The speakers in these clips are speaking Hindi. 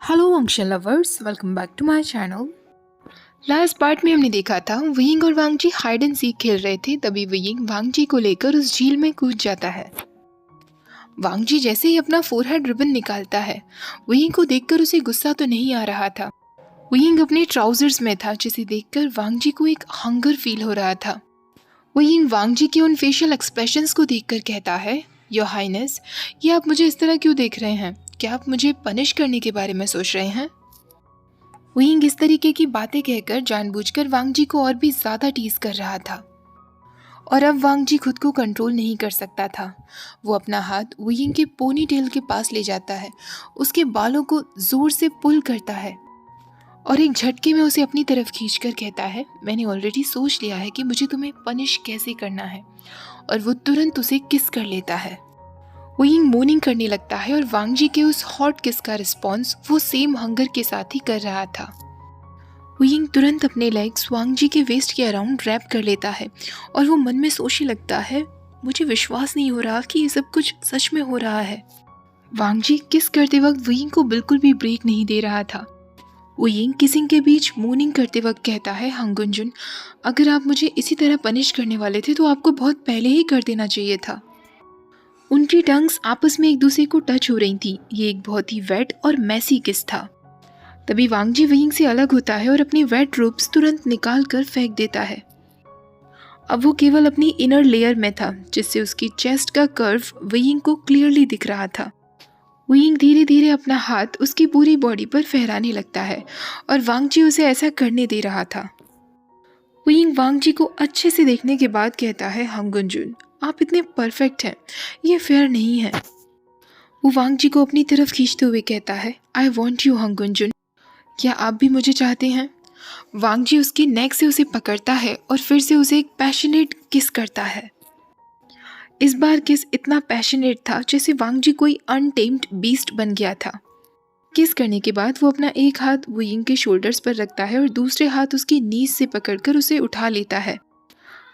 Hello action lovers, welcome back to my channel. Last part में हमने देखा था वियिंग और वांगजी हाइड एंड सीक खेल रहे थे। तभी वियिंग वांगजी को लेकर उस झील में कूद जाता है। वांगजी जैसे ही अपना फोरहेड रिबन निकालता है, वियिंग को देखकर उसे गुस्सा तो नहीं आ रहा था। वियिंग अपने ट्राउजर्स में था, जिसे देखकर वांगजी को एक हंगर फील हो रहा था। वियिंग वांगजी के उन फेशियल एक्सप्रेशंस को देखकर कहता है, योर हाइनेस, ये आप मुझे इस तरह क्यों देख रहे हैं? क्या आप मुझे पनिश करने के बारे में सोच रहे हैं? वियिंग इस तरीके की बातें कहकर जानबूझकर वांगजी को और भी ज्यादा टीज कर रहा था। और अब वांगजी खुद को कंट्रोल नहीं कर सकता था। वो अपना हाथ वियिंग के पोनी टेल के पास ले जाता है, उसके बालों को जोर से पुल करता है और एक झटके में उसे अपनी तरफ खींचकर कहता है, मैंने ऑलरेडी सोच लिया है कि मुझे तुम्हें पनिश कैसे करना है। और वो तुरंत उसे किस कर लेता है। वियिंग मोर्निंग करने लगता है और वांगजी के उस हॉट किस का रिस्पॉन्स वो सेम हंगर के साथ ही कर रहा था। वियिंग तुरंत अपने लेग्स वांगजी के वेस्ट के अराउंड रैप कर लेता है और वो मन में सोचने लगता है, मुझे विश्वास नहीं हो रहा कि ये सब कुछ सच में हो रहा है। वांगजी किस करते वक्त वियिंग को बिल्कुल भी ब्रेक नहीं दे रहा था। वियिंग किसिंग के बीच मोर्निंग करते वक्त कहता है, हंगुंजुन, अगर आप मुझे इसी तरह पनिश करने वाले थे तो आपको बहुत पहले ही कर देना चाहिए था। उनकी टंग्स आपस में एक दूसरे को टच हो रही थी। ये एक बहुत ही वेट और मैसी किस था। तभी वांगजी वियिंग से अलग होता है और अपनी वेट रोब्स तुरंत निकाल कर फेंक देता है। अब वो केवल अपनी इनर लेयर में था, जिससे उसकी चेस्ट का कर्व वियिंग को क्लियरली दिख रहा था। वियिंग धीरे धीरे अपना हाथ उसकी पूरी बॉडी पर फहराने लगता है और वांगजी उसे ऐसा करने दे रहा था। वियिंग वांगजी को अच्छे से देखने के बाद कहता है, हंगुंजुन, आप इतने परफेक्ट हैं, ये फेयर नहीं है। वो वांगजी को अपनी तरफ खींचते हुए कहता है, आई वॉन्ट यू हंगुंजुन, क्या आप भी मुझे चाहते हैं? वांगजी उसकी नेक से उसे पकड़ता है और फिर से उसे एक पैशनेट किस करता है। इस बार किस इतना पैशनेट था जैसे वांगजी कोई अनटेम्ड बीस्ट बन गया था। किस करने के बाद वो अपना एक हाथ वियिंग के शोल्डर्स पर रखता है और दूसरे हाथ उसकी नीज से पकड़कर उसे उठा लेता है।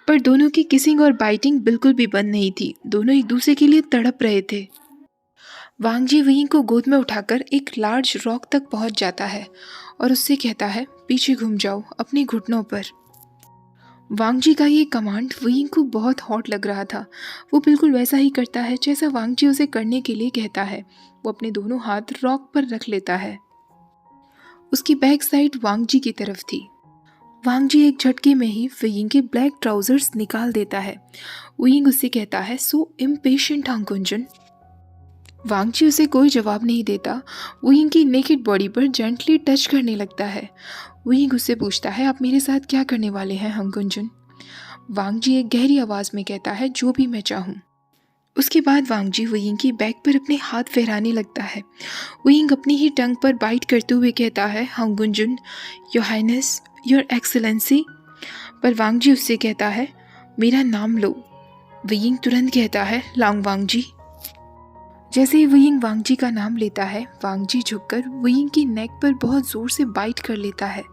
पर दोनों की किसिंग और बाइटिंग बिल्कुल भी बंद नहीं थी। दोनों एक दूसरे के लिए तड़प रहे थे। वांगजी वियिंग को गोद में उठाकर एक लार्ज रॉक तक पहुंच जाता है और उससे कहता है, पीछे घूम जाओ अपने घुटनों पर। वांगजी का ये कमांड वियिंग को बहुत हॉट लग रहा था। वो बिल्कुल वैसा ही करता है जैसा वांगजी उसे करने के लिए कहता है। वो अपने दोनों हाथ रॉक पर रख लेता है। उसकी बैक साइड वांगजी की तरफ थी। वांगजी एक झटके में ही वियिंग के ब्लैक ट्राउजर्स निकाल देता है। वियिंग उससे कहता है, सो इम्पेशेंट हंगुंजुन। वांगजी उसे कोई जवाब नहीं देता। वियिंग की नेकेड बॉडी पर जेंटली टच करने लगता है। वियिंग उससे पूछता है, आप मेरे साथ क्या करने वाले हैं हंगुंजुन? वांगजी एक गहरी आवाज में कहता है, जो भी मैं चाहूँ। उसके बाद वांगजी वियिंग की बैक पर अपने हाथ फहराने लगता है। वियिंग अपनी ही टंग पर बाइट करते हुए कहता है, हंगुंजुन, योर हाइनेस, योर एक्सेलेंसी। पर वांगजी उससे कहता है, मेरा नाम लो। वियिंग तुरंत कहता है, लांग वांगजी। जैसे ही वियिंग वांगजी का नाम लेता है, वांगजी झुककर वियिंग की नेक पर बहुत जोर से बाइट कर लेता है।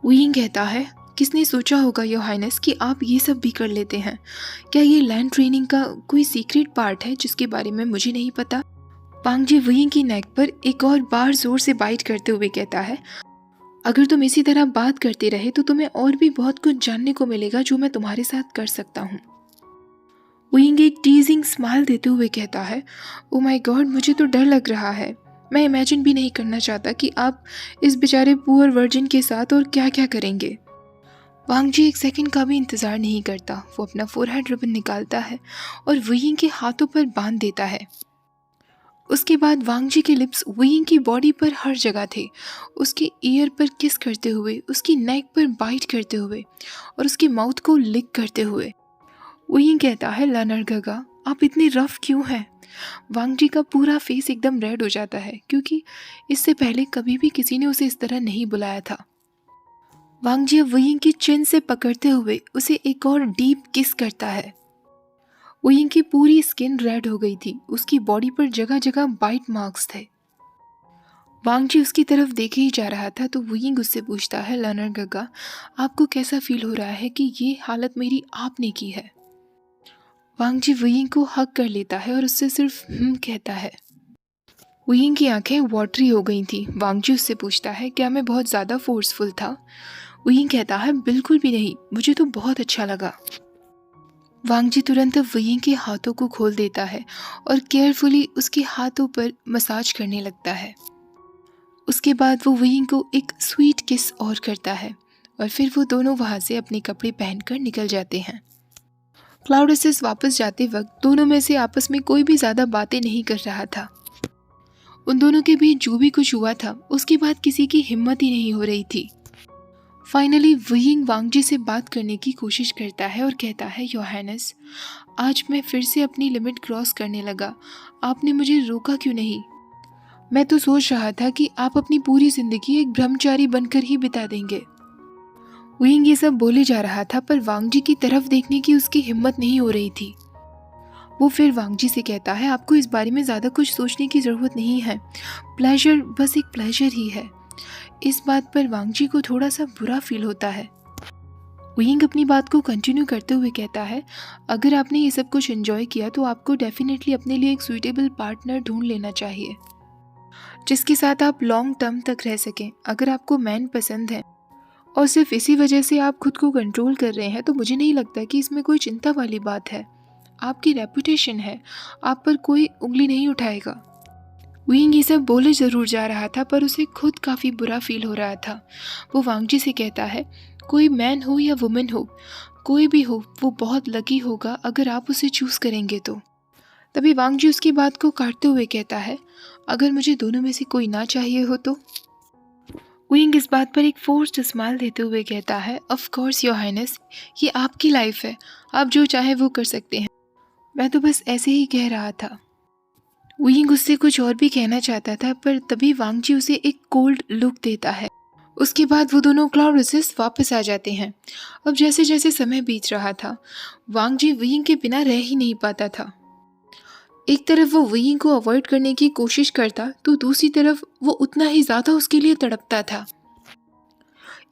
वियिंग कहता है, किसने सोचा होगा योर हाइनेस कि आप ये सब भी कर लेते हैं? क्या ये लैंड ट्रेनिंग का कोई सीक्रेट पार्ट है जिसके बारे में मुझे नहीं पता? वांगजी वियिंग की नेक पर एक और बार जोर से बाइट करते हुए कहता है, अगर तुम इसी तरह बात करते रहे तो तुम्हें और भी बहुत कुछ जानने को मिलेगा जो मैं तुम्हारे साथ कर सकता हूँ। वियिंग एक टीजिंग स्माइल देते हुए कहता है, ओ माय गॉड, मुझे तो डर लग रहा है। मैं इमेजिन भी नहीं करना चाहता कि आप इस बेचारे पुअर वर्जिन के साथ और क्या क्या करेंगे। वांगजी एक सेकंड का भी इंतजार नहीं करता। वो अपना फोरहेड रिबन निकालता है और वियिंग के हाथों पर बांध देता है। उसके बाद वांगजी के लिप्स वियिंग की बॉडी पर हर जगह थे, उसके ईयर पर किस करते हुए, उसकी नेक पर बाइट करते हुए और उसके माउथ को लिक करते हुए। वियिंग कहता है, लर्नर गगा, आप इतने रफ क्यों हैं? वांगजी का पूरा फेस एकदम रेड हो जाता है, क्योंकि इससे पहले कभी भी किसी ने उसे इस तरह नहीं बुलाया था। वांगजी अब वियिंग की चिन से पकड़ते हुए उसे एक और डीप किस करता है। वियिंग की पूरी स्किन रेड हो गई थी। उसकी बॉडी पर जगह जगह बाइट मार्क्स थे। वांगजी उसकी तरफ देखे ही जा रहा था तो वियिंग उससे पूछता है, लर्नर गगा, आपको कैसा फील हो रहा है कि ये हालत मेरी आपने की है? वांगजी वियिंग को हग कर लेता है और उससे सिर्फ कहता है। वुयिंग की आंखें वाटरी हो गई थी। वांगजी उससे पूछता है, क्या मैं बहुत ज़्यादा फोर्सफुल था? वुयिंग कहता है, बिल्कुल भी नहीं, मुझे तो बहुत अच्छा लगा। वांगजी तुरंत वुयिंग के हाथों को खोल देता है और केयरफुली उसके हाथों पर मसाज करने लगता है। उसके बाद वो वुयिंग को एक स्वीट किस और करता है और फिर वो दोनों वहाँ से अपने कपड़े पहनकर निकल जाते हैं। क्लाउडेसिस वापस जाते वक्त दोनों में से आपस में कोई भी ज़्यादा बातें नहीं कर रहा था। उन दोनों के बीच जो भी कुछ हुआ था उसके बाद किसी की हिम्मत ही नहीं हो रही थी। फाइनली वुयिंग वांगजी से बात करने की कोशिश करता है और कहता है, योहानस, आज मैं फिर से अपनी लिमिट क्रॉस करने लगा। आपने मुझे रोका क्यों नहीं? मैं तो सोच रहा था कि आप अपनी पूरी जिंदगी एक ब्रह्मचारी बनकर ही बिता देंगे। वुयिंग ये सब बोले जा रहा था पर वांगजी की तरफ देखने की उसकी हिम्मत नहीं हो रही थी। वो फिर वांगजी से कहता है, आपको इस बारे में ज़्यादा कुछ सोचने की ज़रूरत नहीं है। प्लेजर बस एक प्लेजर ही है। इस बात पर वांगजी को थोड़ा सा बुरा फील होता है। वुयिंग अपनी बात को कंटिन्यू करते हुए कहता है, अगर आपने ये सब कुछ एंजॉय किया तो आपको डेफिनेटली अपने लिए एक सूटेबल पार्टनर ढूंढ लेना चाहिए जिसके साथ आप लॉन्ग टर्म तक रह सकें। अगर आपको मैन पसंद है और सिर्फ इसी वजह से आप खुद को कंट्रोल कर रहे हैं तो मुझे नहीं लगता कि इसमें कोई चिंता वाली बात है। आपकी रेपुटेशन है, आप पर कोई उंगली नहीं उठाएगा। वुयिंग ये सब बोले ज़रूर जा रहा था पर उसे खुद काफ़ी बुरा फील हो रहा था। वो वांगजी से कहता है, कोई मैन हो या वुमेन हो, कोई भी हो, वो बहुत लकी होगा अगर आप उसे चूज़ करेंगे तो। तभी वांगजी उसकी बात को काटते हुए कहता है, अगर मुझे दोनों में से कोई ना चाहिए हो तो? वुयिंग इस बात पर एक फोर्स्ड स्माइल देते हुए कहता है, ऑफ कोर्स योर हाइनेस, ये आपकी लाइफ है, आप जो चाहे वो कर सकते हैं। मैं तो बस ऐसे ही कह रहा था। वुयिंग उससे कुछ और भी कहना चाहता था पर तभी वांगजी उसे एक कोल्ड लुक देता है। उसके बाद वो दोनों क्लाउडेसिस वापस आ जाते हैं। अब जैसे जैसे समय बीत रहा था वांगजी वुयिंग के बिना रह ही नहीं पाता था। एक तरफ वो वुयिंग को अवॉइड करने की कोशिश करता तो दूसरी तरफ वो उतना ही ज़्यादा उसके लिए तड़पता था।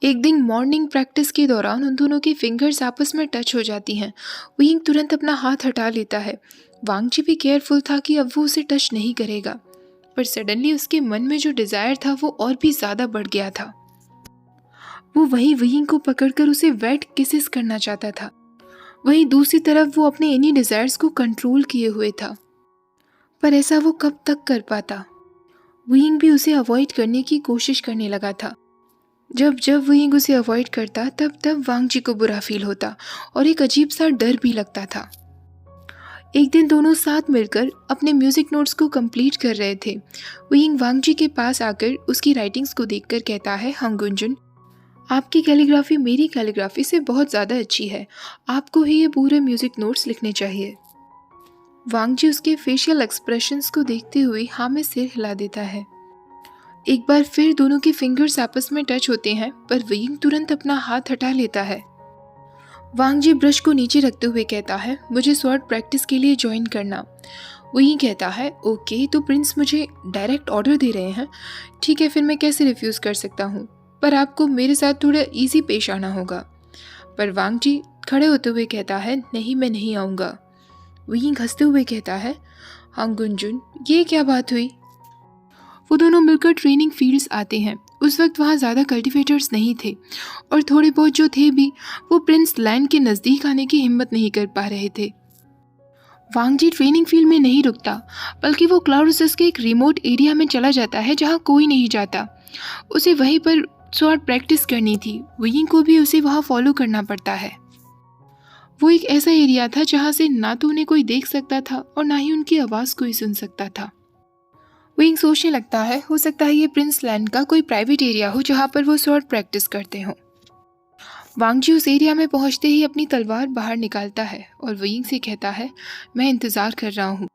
एक दिन मॉर्निंग प्रैक्टिस के दौरान उन दोनों की फिंगर्स आपस में टच हो जाती हैं। वुयिंग तुरंत अपना हाथ हटा लेता है। वांगजी भी केयरफुल था कि अब वो उसे टच नहीं करेगा, पर सडनली उसके मन में जो डिज़ायर था वो और भी ज़्यादा बढ़ गया था। वो वहीं वुयिंग को पकड़कर उसे वेट किसेस करना चाहता था। वहीं दूसरी तरफ वो अपने इन्हीं डिज़ायर्स को कंट्रोल किए हुए था, पर ऐसा वो कब तक कर पाता। वुयिंग भी उसे अवॉइड करने की कोशिश करने लगा था। जब जब वुयिंग उसे अवॉइड करता तब तब वांगजी को बुरा फील होता और एक अजीब सा डर भी लगता था। एक दिन दोनों साथ मिलकर अपने म्यूजिक नोट्स को कंप्लीट कर रहे थे। वुयिंग वांगजी के पास आकर उसकी राइटिंग्स को देखकर कहता है, हंगुंजुन, आपकी कैलीग्राफी मेरी कैलीग्राफी से बहुत ज़्यादा अच्छी है, आपको ही ये पूरे म्यूजिक नोट्स लिखने चाहिए। वांगजी उसके फेशियल एक्सप्रेशंस को देखते हुए हाँ में सिर हिला देता है। एक बार फिर दोनों के फिंगर्स आपस में टच होते हैं पर वुयिंग तुरंत अपना हाथ हटा लेता है। वांगजी ब्रश को नीचे रखते हुए कहता है, मुझे स्वॉर्ड प्रैक्टिस के लिए ज्वाइन करना। वुयिंग कहता है, ओके, तो प्रिंस मुझे डायरेक्ट ऑर्डर दे रहे हैं, ठीक है, फिर मैं कैसे रिफ्यूज़ कर सकता हूँ, पर आपको मेरे साथ थोड़ा ईजी पेश आना होगा। पर वांगजी खड़े होते हुए कहता है, नहीं, मैं नहीं आऊँगा। वुयिंग हंसते हुए कहता है, हंगुंजुन, ये क्या बात हुई? वो दोनों मिलकर ट्रेनिंग फील्ड्स आते हैं। उस वक्त वहाँ ज़्यादा कल्टिवेटर्स नहीं थे और थोड़े बहुत जो थे भी वो प्रिंस लैंड के नज़दीक आने की हिम्मत नहीं कर पा रहे थे। वांगजी ट्रेनिंग फील्ड में नहीं रुकता बल्कि वो क्लाउडेसिस के एक रिमोट एरिया में चला जाता है जहाँ कोई नहीं जाता। उसे वहीं पर स्वॉर्ड प्रैक्टिस करनी थी। वुयिंग को भी उसे वहाँ फॉलो करना पड़ता है। वो एक ऐसा एरिया था जहाँ से ना तो उन्हें कोई देख सकता था और ना ही उनकी आवाज़ कोई सुन सकता था। वुयिंग सोचने लगता है, हो सकता है ये प्रिंस लैंड का कोई प्राइवेट एरिया हो जहाँ पर वो स्वॉर्ड प्रैक्टिस करते हों। वांगजी उस एरिया में पहुँचते ही अपनी तलवार बाहर निकालता है और वुयिंग से कहता है, मैं इंतज़ार कर रहा हूँ।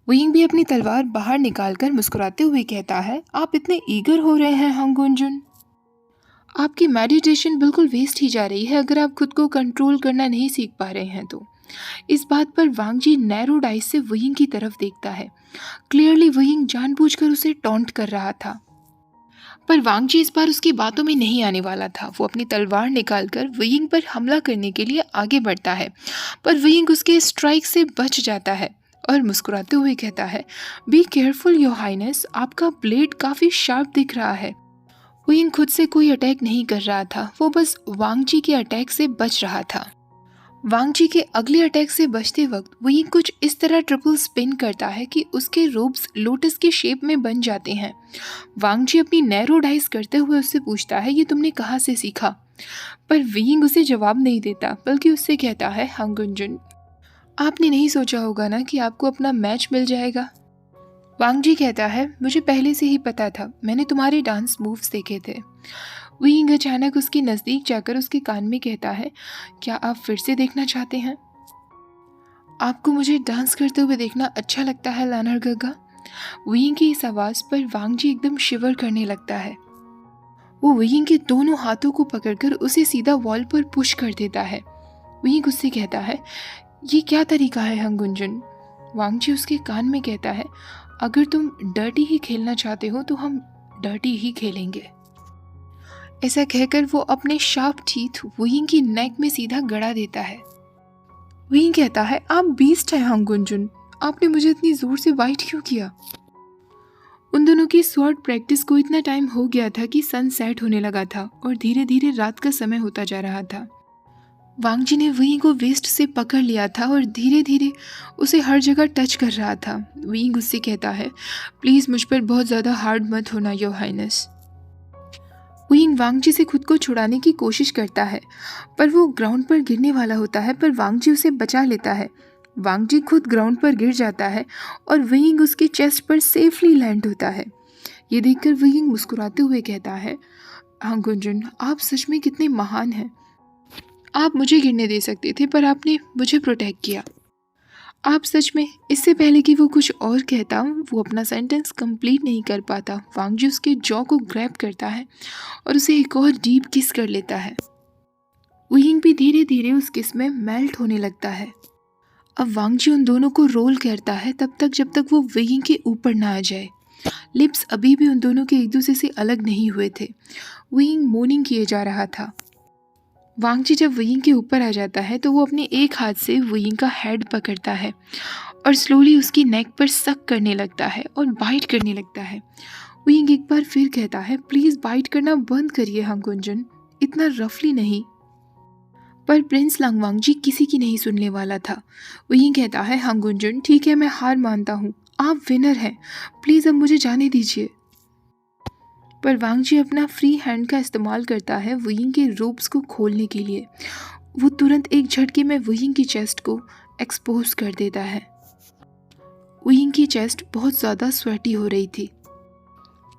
वुयिंग भी अपनी तलवार बाहर निकालकर मुस्कुराते हुए कहता है, आप इतने ईगर हो रहे हैं हंगुंजुन, आपकी मेडिटेशन बिल्कुल वेस्ट ही जा रही है अगर आप खुद को कंट्रोल करना नहीं सीख पा रहे हैं तो। इस बात पर वांगजी नैरोड आइज से वुयिंग की तरफ देखता है। क्लियरली वुयिंग जानबूझकर उसे टॉन्ट कर रहा था, पर वांगजी इस बार उसकी बातों में नहीं आने वाला था। वो अपनी तलवार निकालकर वुयिंग पर हमला करने के लिए आगे बढ़ता है, पर वुयिंग उसके स्ट्राइक से बच जाता है। और मुस्कुराते हुए कहता है, बी केयरफुल योर हाइनेस, आपका ब्लेड काफ़ी शार्प दिख रहा है। वुयिंग खुद से कोई अटैक नहीं कर रहा था, वो बस वांग जी के अटैक से बच रहा था। वांग जी के अगले अटैक से बचते वक्त वुयिंग कुछ इस तरह ट्रिपल स्पिन करता है कि उसके रोब्स लोटस के शेप में बन जाते हैं। वांग जी अपनी नैरो डाइस करते हुए उससे पूछता है, ये तुमने कहाँ से सीखा? पर वुयिंग उसे जवाब नहीं देता, बल्कि उससे कहता है, हांग गुंजुन, आपने नहीं सोचा होगा ना कि आपको अपना मैच मिल जाएगा? वांग जी कहता है, मुझे पहले से ही पता था, मैंने तुम्हारे डांस मूव्स देखे थे। वुयिंग अचानक उसके नज़दीक जाकर उसके कान में कहता है, क्या आप फिर से देखना चाहते हैं? आपको मुझे डांस करते हुए देखना अच्छा लगता है लानर गग्गा? वुयिंग की इस आवाज़ पर वांग जी एकदम शिवर करने लगता है। वो वुयिंग के दोनों हाथों को पकड़कर उसे सीधा वॉल पर पुश कर देता है। वुयिंग उससे कहता है, ये क्या तरीका है हांग गुंजुन? वांग जी उसके कान में कहता है, अगर तुम डर्टी ही खेलना चाहते हो तो हम डर्टी ही खेलेंगे। ऐसा कहकर वो अपने शार्प टीथ वुयिंग की नेक में सीधा गड़ा देता है। वुयिंग कहता है, आप बीस्ट है हांग गुंजुन, आपने मुझे इतनी जोर से वाइट क्यों किया? उन दोनों की स्वॉर्ड प्रैक्टिस को इतना टाइम हो गया था कि सन सेट होने लगा था और धीरे धीरे रात का समय होता जा रहा था। वांग जी ने वुयिंग को वेस्ट से पकड़ लिया था और धीरे धीरे उसे हर जगह टच कर रहा था। वुयिंग उससे कहता है, प्लीज़ मुझ पर बहुत ज़्यादा हार्ड मत होना योर हाइनेस। वुयिंग वांग जी से खुद को छुड़ाने की कोशिश करता है, पर वो ग्राउंड पर गिरने वाला होता है, पर वांग जी उसे बचा लेता है। वांग जी खुद ग्राउंड पर गिर जाता है और वुयिंग उसकी चेस्ट पर सेफली लैंड होता है। ये देखकर वुयिंग मुस्कुराते हुए कहता है, हांग गुंजुन, आप सच में कितने महान हैं। आप मुझे गिरने दे सकते थे, पर आपने मुझे प्रोटेक्ट किया। आप सच में। इससे पहले कि वो कुछ और कहता, वो अपना सेंटेंस कंप्लीट नहीं कर पाता। वांग जी उसके जॉ को ग्रैब करता है और उसे एक और डीप किस कर लेता है। वुयिंग भी धीरे धीरे उस किस में मेल्ट होने लगता है। अब वांग जी उन दोनों को रोल करता है तब तक जब तक वो वुयिंग के ऊपर ना आ जाए। लिप्स अभी भी उन दोनों के एक दूसरे से अलग नहीं हुए थे। वुयिंग मोर्निंग किए जा रहा था। वांग जी जब वुयिंग के ऊपर आ जाता है तो वो अपने एक हाथ से वुयिंग का हेड पकड़ता है और स्लोली उसकी नेक पर सक करने लगता है और बाइट करने लगता है। वुयिंग एक बार फिर कहता है, प्लीज़ बाइट करना बंद करिए हांग गुंजुन, इतना रफली नहीं। पर प्रिंस लांगवांग जी किसी की नहीं सुनने वाला था। वुयिंग कहता है, हांग गुंजुन, ठीक है, मैं हार मानता हूँ, आप विनर हैं, प्लीज़ अब मुझे जाने दीजिए। पर वांग जी अपना फ्री हैंड का इस्तेमाल करता है वुयिंग के रोब्स को खोलने के लिए। वो तुरंत एक झटके में वुयिंग की चेस्ट को एक्सपोज कर देता है। वुयिंग की चेस्ट बहुत ज़्यादा स्वेटी हो रही थी।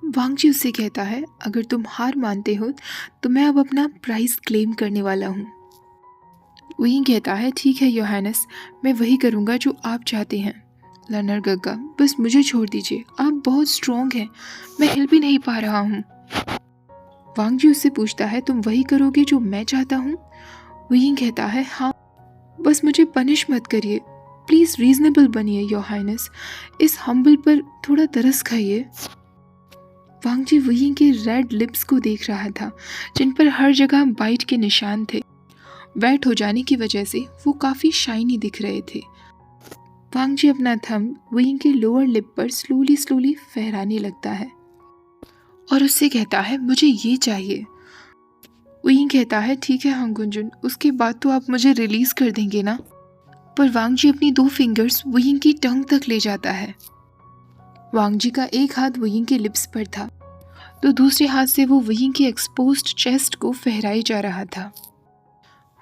वांग जी उससे कहता है, अगर तुम हार मानते हो तो मैं अब अपना प्राइज़ क्लेम करने वाला हूँ। वुयिंग कहता है, ठीक है योर हाइनेस, मैं वही करूँगा जो आप चाहते हैं। लर्नर गग्गा, बस मुझे छोड़ दीजिए, आप बहुत स्ट्रॉन्ग हैं, मैं हिल भी नहीं पा रहा हूँ। वांग जी उससे पूछता है, तुम वही करोगे जो मैं चाहता हूँ? वुयिंग कहता है, हाँ, बस मुझे पनिश मत करिए, प्लीज़ रीजनेबल बनिए योर हाइनेस, इस हम्बल पर थोड़ा तरस खाइए। वांग जी वुयिंग के रेड लिप्स को देख रहा था जिन पर हर जगह बाइट के निशान थे। वेट हो जाने की वजह से वो काफ़ी शाइनी दिख रहे थे। वांग जी अपना थंब वुयिंग के लोअर लिप पर स्लोली स्लोली फहराने लगता है और उससे कहता है, मुझे ये चाहिए। वुयिंग कहता है, ठीक है हांग गुंजुन, उसके बाद तो आप मुझे रिलीज़ कर देंगे ना? पर वांग जी अपनी 2 फिंगर्स वुयिंग की टंग तक ले जाता है। वांग जी का एक हाथ वुयिंग के लिप्स पर था तो दूसरे हाथ से वो वुयिंग की एक्सपोज्ड चेस्ट को फहराए जा रहा था।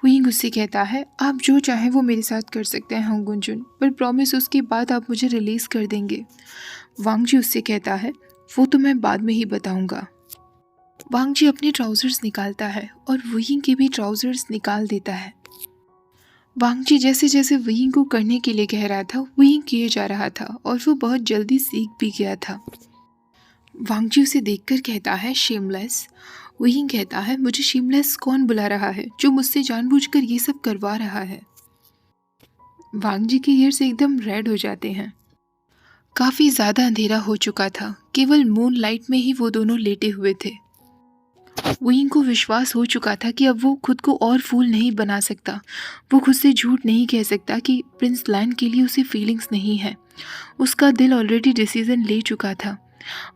वुयिंग उससे कहता है, आप जो चाहें वो मेरे साथ कर सकते हैं हांग गुंजुन, पर प्रॉमिस उसके बाद आप मुझे रिलीज़ कर देंगे। वांग जी उससे कहता है, वो तो मैं बाद में ही बताऊंगा। वांग जी अपने ट्राउज़र्स निकालता है और वुयिंग के भी ट्राउज़र्स निकाल देता है। वांग जी जैसे जैसे वुयिंग को करने के लिए कह रहा था, वुयिंग किए जा रहा था और वो बहुत जल्दी सीख भी गया था। वांग जी उसे देखकर कहता है, शेमलेस। वुयिंग कहता है, मुझे शेमलेस कौन बुला रहा है जो मुझसे जानबूझकर ये सब करवा रहा है? वांग जी के ईयर्स एकदम रेड हो जाते हैं। काफ़ी ज़्यादा अंधेरा हो चुका था, केवल मून लाइट में ही वो दोनों लेटे हुए थे। वुयिंग को विश्वास हो चुका था कि अब वो खुद को और फूल नहीं बना सकता। वो खुद से झूठ नहीं कह सकता कि प्रिंस लैन के लिए उसे फीलिंग्स नहीं है। उसका दिल ऑलरेडी डिसीजन ले चुका था।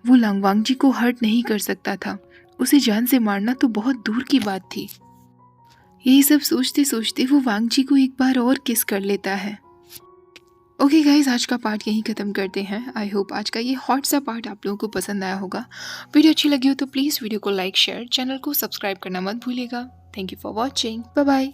वो लांगवांगजी को हर्ट नहीं कर सकता था। उसे जान से मारना तो बहुत दूर की बात थी। यही सब सोचते सोचते वो वांगजी को एक बार और किस कर लेता है। ओके गाइज, आज का पार्ट यहीं ख़त्म करते हैं। आई होप आज का ये हॉट सा पार्ट आप लोगों को पसंद आया होगा। वीडियो अच्छी लगी हो तो प्लीज़ वीडियो को लाइक शेयर, चैनल को सब्सक्राइब करना मत भूलिएगा। Thank you for watching. Bye bye.